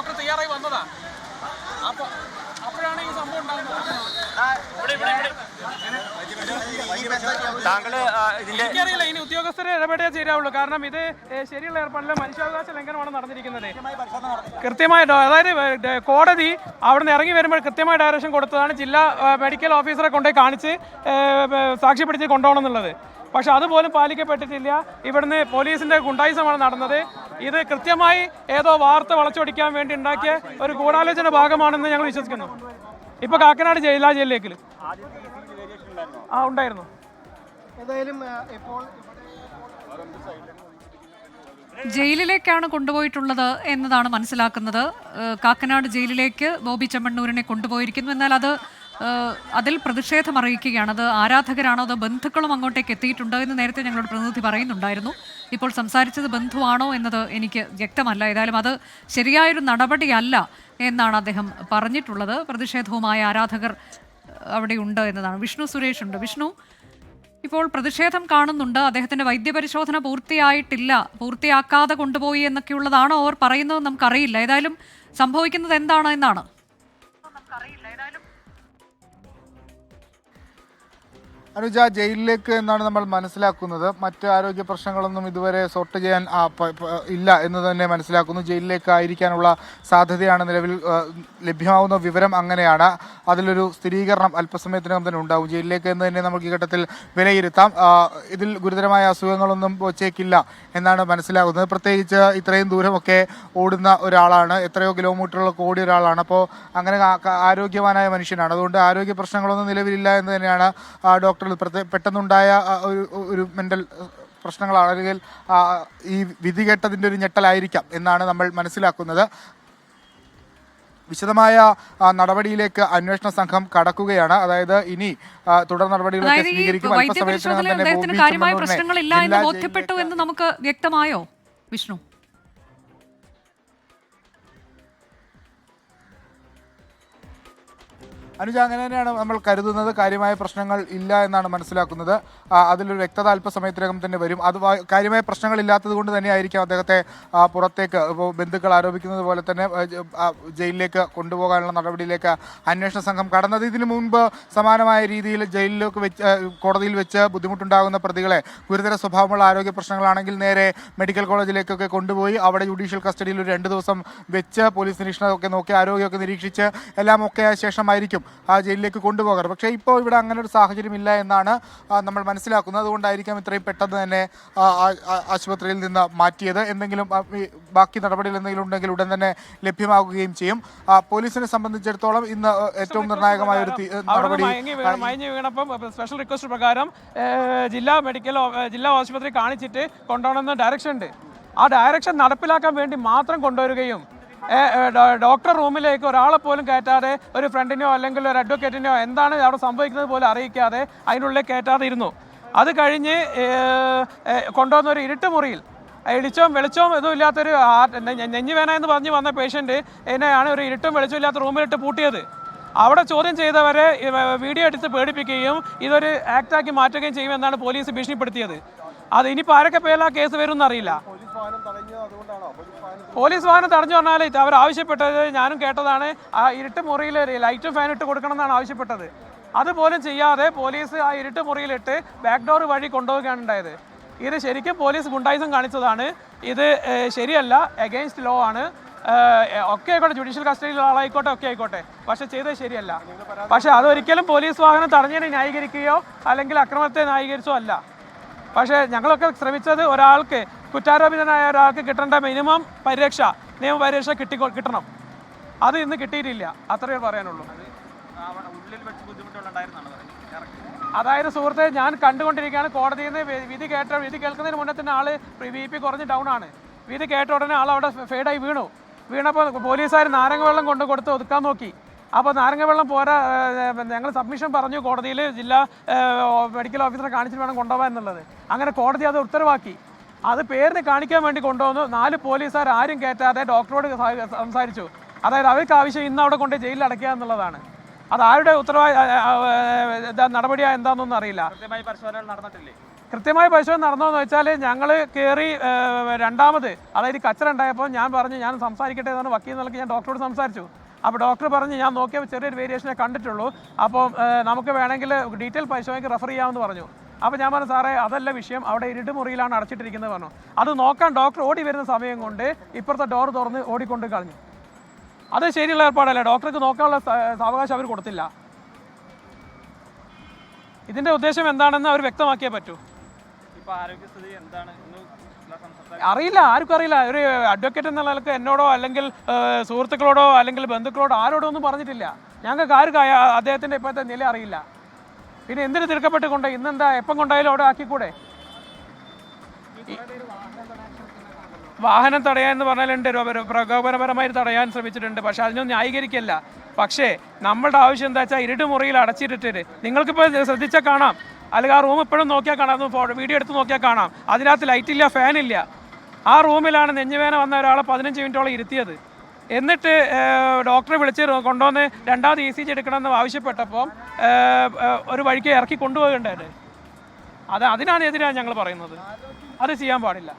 Doctor തയ്യാറായി വന്നതാ. അപ്പോഴാണ് ഈ സംഭവം ഉണ്ടാകുന്നത്. എനിക്കറിയില്ല, ഇനി ഉദ്യോഗസ്ഥരെ ഇടപെടേ ചെയ്യാവുള്ളൂ. കാരണം ഇത് ശരിയുള്ള ഏർപ്പാടില്ല, മനുഷ്യാവകാശ ലംഘനമാണ് നടന്നിരിക്കുന്നത്. കൃത്യമായ അതായത് കോടതി അവിടെ നിന്ന് ഇറങ്ങി വരുമ്പോൾ കൃത്യമായ ഡയറക്ഷൻ കൊടുത്തതാണ് ജില്ലാ മെഡിക്കൽ ഓഫീസറെ കൊണ്ടുപോയി കാണിച്ച് സാക്ഷ്യപ്പെടുത്തി കൊണ്ടുപോകണം എന്നുള്ളത്. പക്ഷെ അതുപോലും പാലിക്കപ്പെട്ടിട്ടില്ല. ഇവിടുന്ന് പോലീസിന്റെ ഗുണ്ടായിസമാണ് നടന്നത്. ഇത് കൃത്യമായി ഏതോ വാർത്ത വളച്ചൊടിക്കാൻ വേണ്ടി ഉണ്ടാക്കിയ ഒരു ഗൂഢാലോചന ഭാഗമാണെന്ന് ഞങ്ങൾ വിശ്വസിക്കുന്നു. ഇപ്പൊ കാക്കനാട് ജയിലിലേക്ക് ഉണ്ടായിരുന്നു. ജയിലിലേക്കാണ് കൊണ്ടുപോയിട്ടുള്ളത് എന്നതാണ് മനസ്സിലാക്കുന്നത്. കാക്കനാട് ജയിലിലേക്ക് ബോബി ചെമ്മണ്ണൂരിനെ കൊണ്ടുപോയിരിക്കുന്നു. എന്നാൽ അതിൽ പ്രതിഷേധം അറിയിക്കുകയാണ്. അത് ആരാധകരാണോ അതോ ബന്ധുക്കളും അങ്ങോട്ടേക്ക് എത്തിയിട്ടുണ്ടോ എന്ന് നേരത്തെ ഞങ്ങളോട് പ്രതിനിധി പറയുന്നുണ്ടായിരുന്നു. ഇപ്പോൾ സംസാരിച്ചത് ബന്ധുവാണോ എന്നത് എനിക്ക് വ്യക്തമല്ല. ഏതായാലും അത് ശരിയായൊരു നടപടിയല്ല എന്നാണ് അദ്ദേഹം പറഞ്ഞിട്ടുള്ളത്. പ്രതിഷേധവുമായ ആരാധകർ അവിടെ ഉണ്ട് എന്നതാണ്. വിഷ്ണു സുരേഷ് ഉണ്ട്. വിഷ്ണു, ഇപ്പോൾ പ്രതിഷേധം കാണുന്നുണ്ട്. അദ്ദേഹത്തിന്റെ വൈദ്യപരിശോധന പൂർത്തിയാക്കാതെ കൊണ്ടുപോയി എന്നൊക്കെയുള്ളതാണോ അവർ പറയുന്നത് നമുക്കറിയില്ല. ഏതായാലും സംഭവിക്കുന്നത് എന്താണ് എന്നാണ്. അനുജ, ജയിലിലേക്ക് എന്നാണ് നമ്മൾ മനസ്സിലാക്കുന്നത്. മറ്റ് ആരോഗ്യ പ്രശ്നങ്ങളൊന്നും ഇതുവരെ സോർട്ട് ചെയ്യാൻ ഇല്ല എന്ന് തന്നെ മനസ്സിലാക്കുന്നു. ജയിലിലേക്ക് ആയിരിക്കാനുള്ള സാധ്യതയാണ് നിലവിൽ ലഭ്യമാവുന്ന വിവരം അങ്ങനെയാണ്. അതിലൊരു സ്ഥിരീകരണം അല്പസമയത്തിനകം തന്നെ ഉണ്ടാവും. ജയിലിലേക്ക് എന്ന് തന്നെ നമുക്ക് ഈ ഘട്ടത്തിൽ വിലയിരുത്താം. ഇതിൽ ഗുരുതരമായ അസുഖങ്ങളൊന്നും വച്ചേക്കില്ല എന്നാണ് മനസ്സിലാകുന്നത്. പ്രത്യേകിച്ച് ഇത്രയും ദൂരമൊക്കെ ഓടുന്ന ഒരാളാണ്, എത്രയോ കിലോമീറ്ററുകളൊക്കെ ഓടിയ ഒരാളാണ്. അപ്പോൾ അങ്ങനെ ആരോഗ്യവാനായ മനുഷ്യനാണ്. അതുകൊണ്ട് ആരോഗ്യ പ്രശ്നങ്ങളൊന്നും നിലവിലില്ല എന്ന് തന്നെയാണ് ഡോക്ടർ പെട്ടെന്നുണ്ടായ ഒരു മെന്റൽ പ്രശ്നങ്ങളാണ്, അല്ലെങ്കിൽ ഈ വിധി കേട്ടതിൻ്റെ ഒരു ഞെട്ടലായിരിക്കാം എന്നാണ് നമ്മൾ മനസ്സിലാക്കുന്നത്. വിശദമായ നടപടിയിലേക്ക് അന്വേഷണ സംഘം കടക്കുകയാണ്. അതായത് ഇനി തുടർ നടപടികളൊക്കെ സ്വീകരിക്കും. കാര്യമായ പ്രശ്നങ്ങളില്ല എന്ന് ബോധ്യപ്പെട്ടു എന്ന് നമുക്ക് വ്യക്തമായോ വിഷ്ണു? അനുജ, അങ്ങനെ തന്നെയാണ് നമ്മൾ കരുതുന്നത്. കാര്യമായ പ്രശ്നങ്ങൾ ഇല്ല എന്നാണ് മനസ്സിലാക്കുന്നത്. അതിലൊരു വ്യക്തത അല്പസമയത്തിനകം തന്നെ വരും. അത് കാര്യമായ പ്രശ്നങ്ങൾ ഇല്ലാത്തത് കൊണ്ട് തന്നെയായിരിക്കും അദ്ദേഹത്തെ പുറത്തേക്ക്, ഇപ്പോൾ ബന്ധുക്കൾ ആരോപിക്കുന്നത് പോലെ തന്നെ ജയിലിലേക്ക് കൊണ്ടുപോകാനുള്ള നടപടിയിലേക്ക് അന്വേഷണ സംഘം കടന്നത്. ഇതിനു മുൻപ് സമാനമായ രീതിയിൽ കോടതിയിൽ വെച്ച് ബുദ്ധിമുട്ടുണ്ടാകുന്ന പ്രതികളെ, ഗുരുതര സ്വഭാവമുള്ള ആരോഗ്യ പ്രശ്നങ്ങളാണെങ്കിൽ നേരെ മെഡിക്കൽ കോളേജിലേക്കൊക്കെ കൊണ്ടുപോയി അവിടെ ജുഡീഷ്യൽ കസ്റ്റഡിയിൽ ഒരു 2 ദിവസം വെച്ച് പോലീസ് നിരീക്ഷണമൊക്കെ നോക്കി ആരോഗ്യമൊക്കെ നിരീക്ഷിച്ച് എല്ലാം ഒക്കെ ആയ ശേഷമായിരിക്കും ആ ജയിലിലേക്ക് കൊണ്ടുപോകാറ്. പക്ഷേ ഇപ്പോൾ ഇവിടെ അങ്ങനെ ഒരു സാഹചര്യം ഇല്ല എന്നാണ് നമ്മൾ മനസ്സിലാക്കുന്നത്. അതുകൊണ്ടായിരിക്കാം ഇത്രയും പെട്ടെന്ന് തന്നെ ആശുപത്രിയിൽ നിന്ന് മാറ്റിയത്. എന്തെങ്കിലും ബാക്കി നടപടികൾ എന്തെങ്കിലും ഉണ്ടെങ്കിൽ ഉടൻ തന്നെ ലഭ്യമാകുകയും ചെയ്യും. പോലീസിനെ സംബന്ധിച്ചിടത്തോളം ഇന്ന് ഏറ്റവും നിർണായകമായ ഒരു നടപടി സ്പെഷ്യൽ റിക്വസ്റ്റ് പ്രകാരം ജില്ലാ ആശുപത്രി കാണിച്ചിട്ട് കൊണ്ടുപോകണമെന്ന് ഡയറക്ഷൻ ഉണ്ട്. ആ ഡയറക്ഷൻ നടപ്പിലാക്കാൻ വേണ്ടി മാത്രം കൊണ്ടുവരികയും ഡോക്ടർ റൂമിലേക്ക് ഒരാളെ പോലും കയറ്റാതെ, ഒരു ഫ്രണ്ടിനെയോ അല്ലെങ്കിൽ ഒരു അഡ്വക്കേറ്റിനെയോ എന്താണ് അവിടെ സംഭവിക്കുന്നത് പോലും അറിയിക്കാതെ അതിനുള്ളിൽ കയറ്റാതെ ഇരുന്നു. അത് കഴിഞ്ഞ് കൊണ്ടുവന്ന ഒരു ഇരുട്ട് മുറിയിൽ ഇടിച്ചവും വെളിച്ചവും ഇതും ഇല്ലാത്തൊരു നെഞ്ഞുവേന എന്ന് പറഞ്ഞ് വന്ന പേഷ്യൻ്റ് എന്നെയാണ് ഒരു ഇരുട്ടും വെളിച്ചവും ഇല്ലാത്ത റൂമിലിട്ട് പൂട്ടിയത്. അവിടെ ചോദ്യം ചെയ്തവരെ വീഡിയോ എടുത്ത് പേടിപ്പിക്കുകയും ഇതൊരു ആക്ടാക്കി മാറ്റുകയും ചെയ്യുമെന്നാണ് പോലീസ് ഭീഷണിപ്പെടുത്തിയത്. അത് ഇനിയിപ്പോൾ ആരൊക്കെ പേരിൽ ആ കേസ് വരും എന്നറിയില്ല. പോലീസ് വാഹനം തടഞ്ഞു പറഞ്ഞാൽ അവർ ആവശ്യപ്പെട്ടത്, ഞാനും കേട്ടതാണ്, ആ ഇരുട്ട് മുറിയിൽ ലൈറ്റും ഫാനും ഇട്ട് കൊടുക്കണം എന്നാണ് ആവശ്യപ്പെട്ടത്. അതുപോലും ചെയ്യാതെ പോലീസ് ആ ഇരുട്ട് മുറിയിലിട്ട് ബാക്ക് ഡോർ വഴി കൊണ്ടുപോവുകയാണ് ഉണ്ടായത്. ഇത് ശരിക്കും പോലീസ് ഗുണ്ടായിസം കാണിച്ചതാണ്. ഇത് ശരിയല്ല, എഗെയിൻസ്റ്റ് ലോ ആണ്. ഒക്കെ ആയിക്കോട്ടെ, ജുഡീഷ്യൽ കസ്റ്റഡിയിലുള്ള ആളായിക്കോട്ടെ, ഒക്കെ ആയിക്കോട്ടെ, പക്ഷെ ചെയ്തത് ശരിയല്ല. പക്ഷെ അതൊരിക്കലും പോലീസ് വാഹനം തടഞ്ഞതിനെ ന്യായീകരിക്കുകയോ അല്ലെങ്കിൽ അക്രമത്തെ ന്യായീകരിച്ചോ അല്ല. പക്ഷേ ഞങ്ങളൊക്കെ ശ്രമിച്ചത് ഒരാൾക്ക്, കുറ്റാരോപിതനായ ഒരാൾക്ക് കിട്ടേണ്ട മിനിമം പരിരക്ഷ, നിയമപരിരക്ഷ കിട്ടണം. അത് ഇന്ന് കിട്ടിയിട്ടില്ല. അത്രയേ പറയാനുള്ളൂ. അതായത് സുഹൃത്തെ, ഞാൻ കണ്ടുകൊണ്ടിരിക്കുകയാണ് കോടതിയിൽ നിന്ന് വിധി കേൾക്കുന്നതിന് മുന്നേ തന്നെ ആള് BP കുറഞ്ഞ് ഡൗൺ ആണ്. വിധി കേട്ട ഉടനെ ആൾ അവിടെ ഫേഡായി വീണപ്പോൾ പോലീസുകാർ നാരങ്ങ വെള്ളം കൊടുത്ത് ഒതുക്കാൻ നോക്കി. അപ്പോൾ നാരങ്ങ വെള്ളം പോരാ, ഞങ്ങൾ സബ്മിഷൻ പറഞ്ഞു കോടതിയിൽ, ജില്ലാ മെഡിക്കൽ ഓഫീസറെ കാണിച്ചിട്ട് വേണം കൊണ്ടുപോകാൻ എന്നുള്ളത്. അങ്ങനെ കോടതി അത് ഉത്തരവാക്കി. അത് പേരിന് കാണിക്കാൻ വേണ്ടി കൊണ്ടുവന്നു. 4 പോലീസുകാർ ആരും കയറ്റാതെ ഡോക്ടറോട് സംസാരിച്ചു. അതായത് അവർക്ക് ആവശ്യം ഇന്ന് അവിടെ കൊണ്ട് ജയിലിൽ അടയ്ക്കുക എന്നുള്ളതാണ്. അത് ആരുടെ നടപടിയാ എന്താണെന്നൊന്നും അറിയില്ല. കൃത്യമായ പരിശോധന നടന്നോന്ന് വെച്ചാൽ ഞങ്ങൾ കയറി രണ്ടാമത് അതായത് കച്ചറ ഉണ്ടായപ്പോൾ ഞാൻ പറഞ്ഞു ഞാൻ സംസാരിക്കട്ടെ എന്നാണ് വക്കീൽ നിലയ്ക്ക് ഞാൻ ഡോക്ടറോട് സംസാരിച്ചു. അപ്പോൾ ഡോക്ടർ പറഞ്ഞ് ഞാൻ നോക്കിയപ്പോൾ ചെറിയൊരു വേരിയേഷനെ കണ്ടിട്ടുള്ളൂ, അപ്പോൾ നമുക്ക് വേണമെങ്കിൽ ഡീറ്റെയിൽ പരിശോധനയ്ക്ക് റെഫർ ചെയ്യാമെന്ന് പറഞ്ഞു. അപ്പോൾ ഞാൻ പറഞ്ഞു സാറേ അതല്ല വിഷയം, അവിടെ ഇരുട്ട് മുറിയിലാണ് അടച്ചിട്ടിരിക്കുന്നത് പറഞ്ഞു. അത് നോക്കാൻ ഡോക്ടർ ഓടി വരുന്ന സമയം കൊണ്ട് ഇപ്പുറത്തെ ഡോർ തുറന്ന് ഓടിക്കൊണ്ട് കളഞ്ഞു. അത് ശരിയുള്ള ഏർപ്പാടല്ല, ഡോക്ടർക്ക് നോക്കാനുള്ള സാവകാശം അവർ കൊടുത്തില്ല. ഇതിൻ്റെ ഉദ്ദേശം എന്താണെന്ന് അവർ വ്യക്തമാക്കിയേ പറ്റൂ. അറിയില്ല, ആർക്കും അറിയില്ല. ഒരു അഡ്വക്കേറ്റ് എന്ന നിലക്ക് എന്നോടോ അല്ലെങ്കിൽ സുഹൃത്തുക്കളോടോ അല്ലെങ്കിൽ ബന്ധുക്കളോടോ ആരോടോ ഒന്നും പറഞ്ഞിട്ടില്ല. ഞങ്ങൾക്ക് ആർക്കും അദ്ദേഹത്തിൻ്റെ ഇപ്പോഴത്തെ നില അറിയില്ല. പിന്നെ എന്തിനു തിരക്കപ്പെട്ട് കൊണ്ടുപോയി? ഇന്നെന്താ എപ്പം കൊണ്ടായാലും അവിടെ ആക്കിക്കൂടെ? വാഹനം തടയാൻ പറഞ്ഞാലുണ്ട്, പ്രകോപനപരമായി തടയാൻ ശ്രമിച്ചിട്ടുണ്ട്, പക്ഷെ അതിനൊന്നും ന്യായീകരിക്കല്ല. പക്ഷേ നമ്മളുടെ ആവശ്യം എന്താ വെച്ചാൽ ഇരുട്ട് മുറിയിൽ അടച്ചിട്ടിട്ട് നിങ്ങൾക്കിപ്പോൾ ശ്രദ്ധിച്ചാൽ കാണാം, അല്ലെങ്കിൽ ആ റൂം ഇപ്പോഴും നോക്കിയാൽ കാണാം, വീഡിയോ എടുത്ത് നോക്കിയാൽ കാണാം, അതിനകത്ത് ലൈറ്റില്ല, ഫാനില്ല. ആ റൂമിലാണ് നെഞ്ഞുവേന വന്ന ഒരാളെ 15 മിനിറ്റോളം ഇരുത്തിയത്. എന്നിട്ട് ഡോക്ടറെ വിളിച്ച് കൊണ്ടുവന്ന് രണ്ടാമത് ECG എടുക്കണമെന്ന് ആവശ്യപ്പെട്ടപ്പോൾ ഒരു വഴിക്ക് ഇറക്കി കൊണ്ടുപോകേണ്ടത്. അതിനാണ് എതിരാണ് ഞങ്ങൾ പറയുന്നത്. അത് ചെയ്യാൻ പാടില്ല.